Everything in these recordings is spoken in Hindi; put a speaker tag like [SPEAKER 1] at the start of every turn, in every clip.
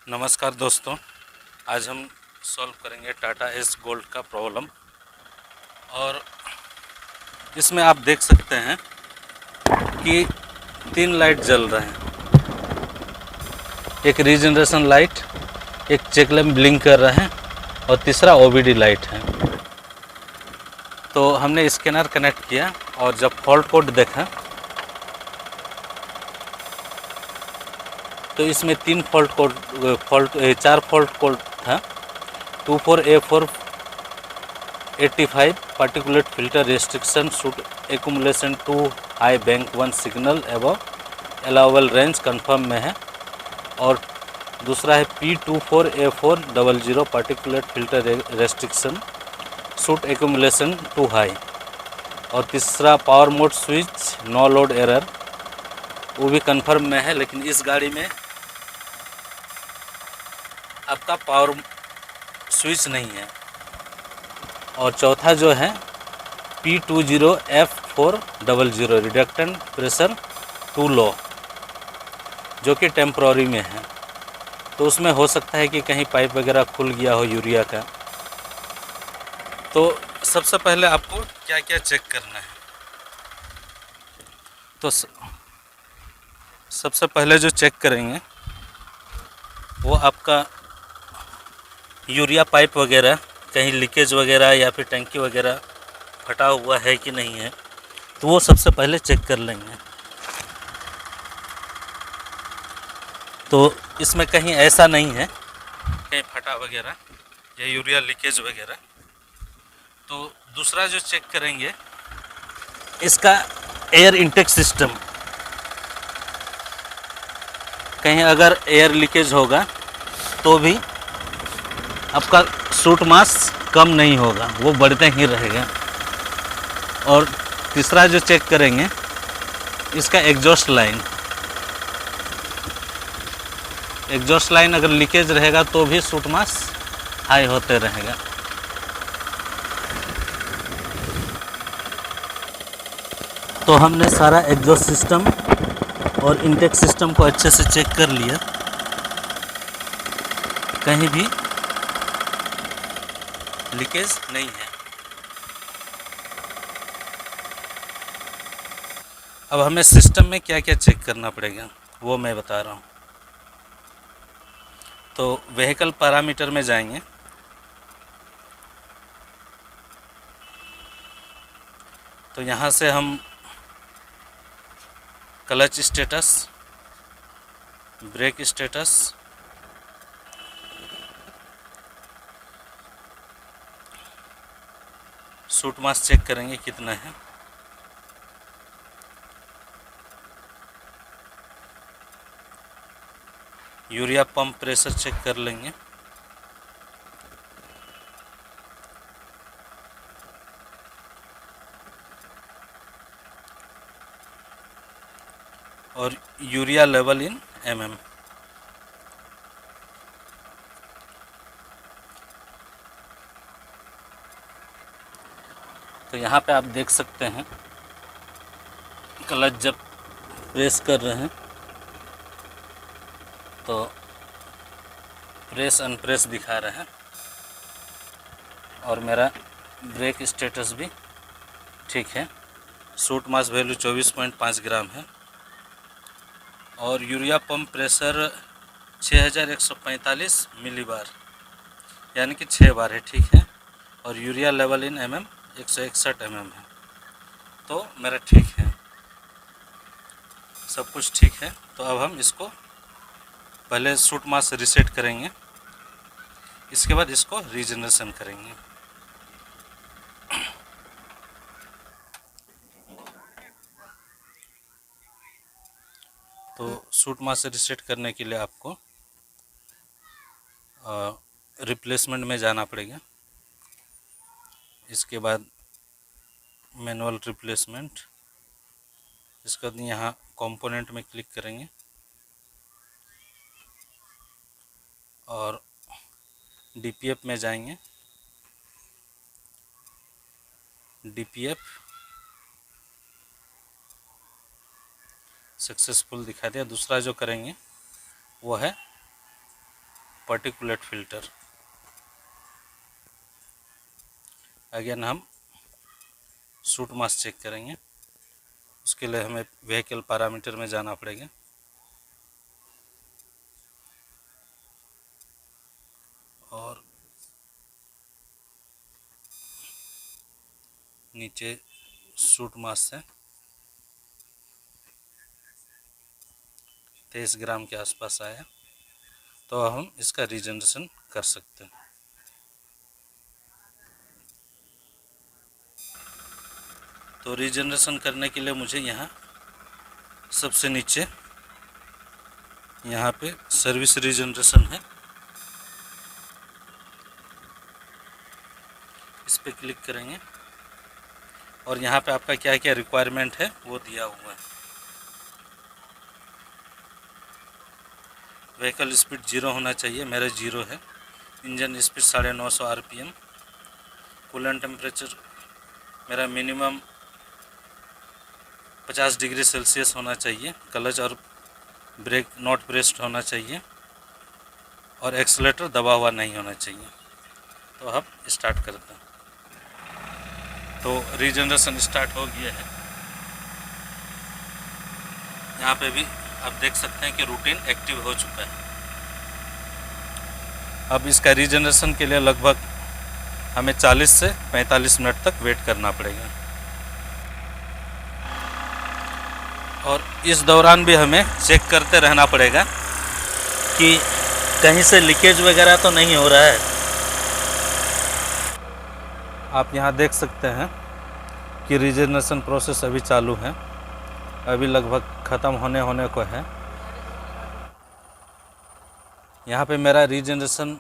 [SPEAKER 1] नमस्कार दोस्तों, आज हम सॉल्व करेंगे टाटा एस गोल्ड का प्रॉब्लम। और इसमें आप देख सकते हैं कि 3 लाइट जल रहे हैं। एक रीजनरेशन लाइट, एक चेक लैम्प ब्लिंक कर रहे हैं और तीसरा ओबीडी लाइट है। तो हमने स्कैनर कनेक्ट किया और जब फॉल्ट कोड देखा तो इसमें 3 4 फॉल्ट कोड था। 24A485 particulate filter restriction soot accumulation too high bank 1 signal एवं अलाउबल रेंज कंफर्म में है। और दूसरा है P24A400 particulate filter restriction soot accumulation too high. और तीसरा power mode switch no load error, वो भी कंफर्म में है, लेकिन इस गाड़ी में आपका पावर स्विच नहीं है। और चौथा जो है P20F400 reductant pressure to low, जो कि टेम्प्ररी में है। तो उसमें हो सकता है कि कहीं पाइप वगैरह खुल गया हो यूरिया का। तो सबसे पहले आपको क्या क्या चेक करना है, तो सबसे पहले जो चेक करेंगे वो आपका यूरिया पाइप वगैरह कहीं लीकेज वगैरह या फिर टंकी वगैरह फटा हुआ है कि नहीं है, तो वो सबसे पहले चेक कर लेंगे। तो इसमें कहीं ऐसा नहीं है कहीं फटा वगैरह या यूरिया लीकेज वगैरह। तो दूसरा जो चेक करेंगे इसका एयर इंटेक सिस्टम, कहीं अगर एयर लीकेज होगा तो भी आपका सूट मास कम नहीं होगा, वो बढ़ते ही रहेगा। और तीसरा जो चेक करेंगे इसका एग्जॉस्ट लाइन अगर लीकेज रहेगा तो भी सूट मास हाई होते रहेगा। तो हमने सारा एग्जॉस्ट सिस्टम और इंटेक सिस्टम को अच्छे से चेक कर लिया, कहीं भी लीकेज नहीं है। अब हमें सिस्टम में क्या क्या चेक करना पड़ेगा वो मैं बता रहा हूँ। तो व्हीकल पैरामीटर में जाएंगे, तो यहाँ से हम क्लच स्टेटस, ब्रेक स्टेटस, सूट मास चेक करेंगे कितना है, यूरिया पंप प्रेशर चेक कर लेंगे, और यूरिया लेवल इन mm। तो यहाँ पे आप देख सकते हैं क्लच जब प्रेस कर रहे हैं तो प्रेस अनप्रेस दिखा रहे हैं, और मेरा ब्रेक स्टेटस भी ठीक है। सूट मास वैल्यू 24.5 ग्राम है, और यूरिया पंप प्रेशर 6145 मिलीबार, यानी कि 6 बार है, ठीक है। और urea level in mm 161 mm है। तो मेरा ठीक है, सब कुछ ठीक है। तो अब हम इसको पहले सूट मास रिसेट करेंगे, इसके बाद इसको रीजनरेशन करेंगे। तो सूट मास रिसेट करने के लिए आपको रिप्लेसमेंट में जाना पड़ेगा। इसके बाद मैनुअल रिप्लेसमेंट, इसके बाद यहाँ कंपोनेंट में क्लिक करेंगे और DPF में जाएंगे। DPF सक्सेसफुल दिखा दिया। दूसरा जो करेंगे वो है पार्टिकुलेट फिल्टर। अगेन हम सूट मास चेक करेंगे। उसके लिए हमें व्हीकल पैरामीटर में जाना पड़ेगा। और नीचे सूट मास से 23 ग्राम के आसपास आया, तो हम इसका रीजनरेशन कर सकते हैं। तो रीजनरेशन करने के लिए मुझे यहाँ सबसे नीचे यहाँ पे सर्विस रीजनरेशन है, इस पर क्लिक करेंगे और यहाँ पे आपका क्या क्या रिक्वायरमेंट है वो दिया हुआ है। व्हीकल स्पीड 0 होना चाहिए, मेरा 0 है। Engine speed 950 RPM। Coolant temperature मेरा मिनिमम 50 डिग्री सेल्सियस होना चाहिए। क्लच और ब्रेक नॉट प्रेस्ड होना चाहिए और एक्सीलेटर दबा हुआ नहीं होना चाहिए। तो अब स्टार्ट करते हैं। तो रीजनरेशन स्टार्ट हो गया है। यहाँ पे भी आप देख सकते हैं कि रूटीन एक्टिव हो चुका है। अब इसका रीजनरेशन के लिए लगभग हमें 40 से 45 मिनट तक वेट करना पड़ेगा। और इस दौरान भी हमें चेक करते रहना पड़ेगा कि कहीं से लीकेज वगैरह तो नहीं हो रहा है। आप यहाँ देख सकते हैं कि रीजनरेशन प्रोसेस अभी चालू है, अभी लगभग ख़त्म होने को है। यहाँ पे मेरा रीजनरेशन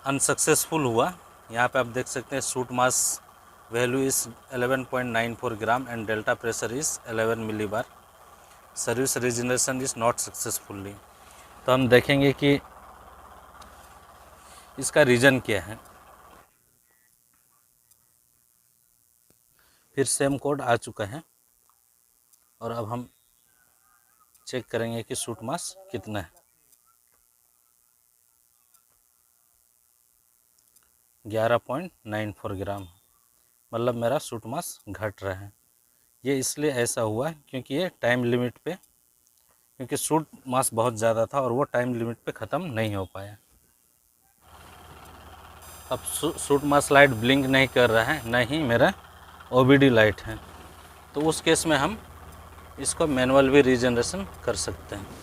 [SPEAKER 1] अनसक्सेसफुल हुआ। यहाँ पे आप देख सकते हैं suit mass value is 11.94 gram and delta pressure is 11 millibar. Service regeneration is not successfully. तो हम देखेंगे कि इसका रीज़न क्या है। फिर सेम कोड आ चुका है और अब हम चेक करेंगे कि सूट मास कितना है। 11.94 ग्राम, मतलब मेरा सूट मास घट रहा है। ये इसलिए ऐसा हुआ क्योंकि ये टाइम लिमिट पे, क्योंकि सूट मास बहुत ज़्यादा था और वो टाइम लिमिट पे ख़त्म नहीं हो पाया। अब सूट मास लाइट ब्लिंक नहीं कर रहा है, ना ही मेरा OBD लाइट है। तो उस केस में हम इसको मैनुअल भी रीजनरेशन कर सकते हैं।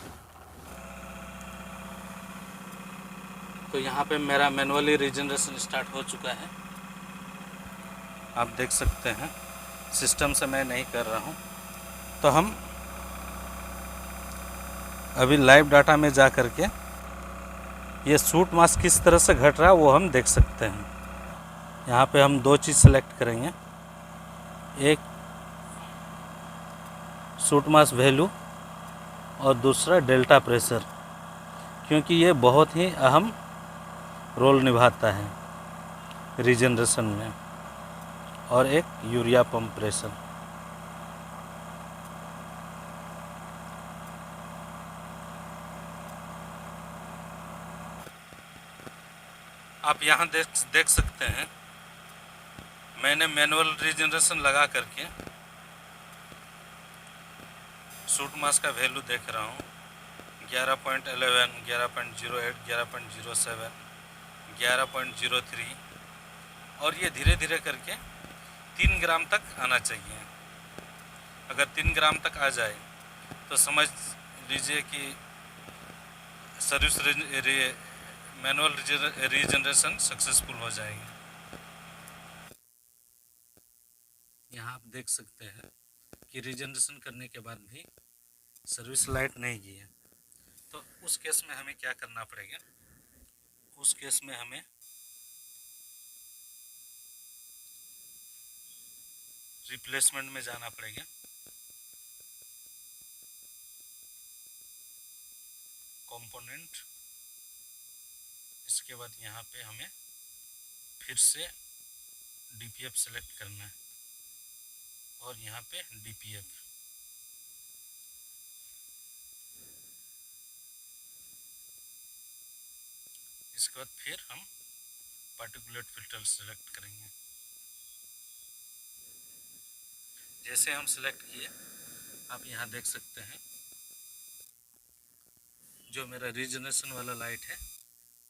[SPEAKER 1] तो यहाँ पे मेरा मैनुअली रीजनरेशन स्टार्ट हो चुका है, आप देख सकते हैं। सिस्टम से मैं नहीं कर रहा हूँ। तो हम अभी लाइव डाटा में जा कर के ये सूट मास किस तरह से घट रहा है वो हम देख सकते हैं। यहाँ पे हम दो चीज़ सेलेक्ट करेंगे, एक सूट मास वैल्यू और दूसरा डेल्टा प्रेशर, क्योंकि ये बहुत ही अहम रोल निभाता है रीजनरेशन में। और एक यूरिया पंप प्रेशर। आप यहाँ देख सकते हैं मैंने मैनुअल रीजनरेशन लगा करके सूट मास का वैल्यू देख रहा हूँ 11.11, 11.08, 11.07, 11.03 और ये धीरे धीरे करके 3 ग्राम तक आना चाहिए। अगर 3 ग्राम तक आ जाए तो समझ लीजिए कि सर्विस मैनुअल रीजनरेशन सक्सेसफुल हो जाएगी। यहाँ आप देख सकते हैं कि रीजनरेशन करने के बाद भी सर्विस लाइट नहीं की है। तो उस केस में हमें क्या करना पड़ेगा, उस केस में हमें रिप्लेसमेंट में जाना पड़ेगा। कंपोनेंट, इसके बाद यहाँ पे हमें फिर से DPF सेलेक्ट करना है और यहाँ पे DPF। इसके बाद फिर हम पार्टिकुलेट फिल्टर सेलेक्ट करेंगे। जैसे हम सेलेक्ट किए, आप यहाँ देख सकते हैं जो मेरा रीजनरेशन वाला लाइट है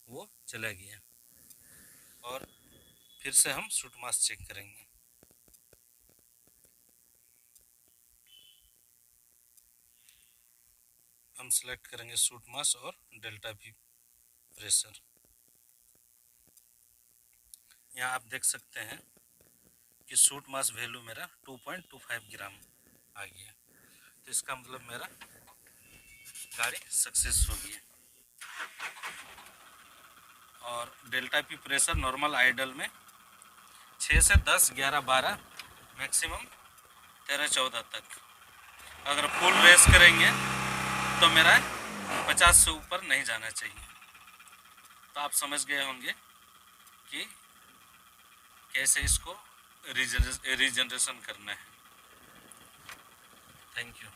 [SPEAKER 1] वो चला गया। और फिर से हम शूट मास्क चेक करेंगे। हम सेलेक्ट करेंगे शूट मास्क और डेल्टा वी प्रेशर। यहाँ आप देख सकते हैं कि शूट मास वैल्यू मेरा 2.25 ग्राम आ गया। तो इसका मतलब मेरा गाड़ी सक्सेस हो गई। और delta P pressure normal idol में 6 से 10, 11, 12, मैक्सिमम 13, 14 तक। अगर फुल रेस करेंगे तो मेरा 50 से ऊपर नहीं जाना चाहिए। तो आप समझ गए होंगे कि कैसे इसको रीजनरेशन करना है। Thank you.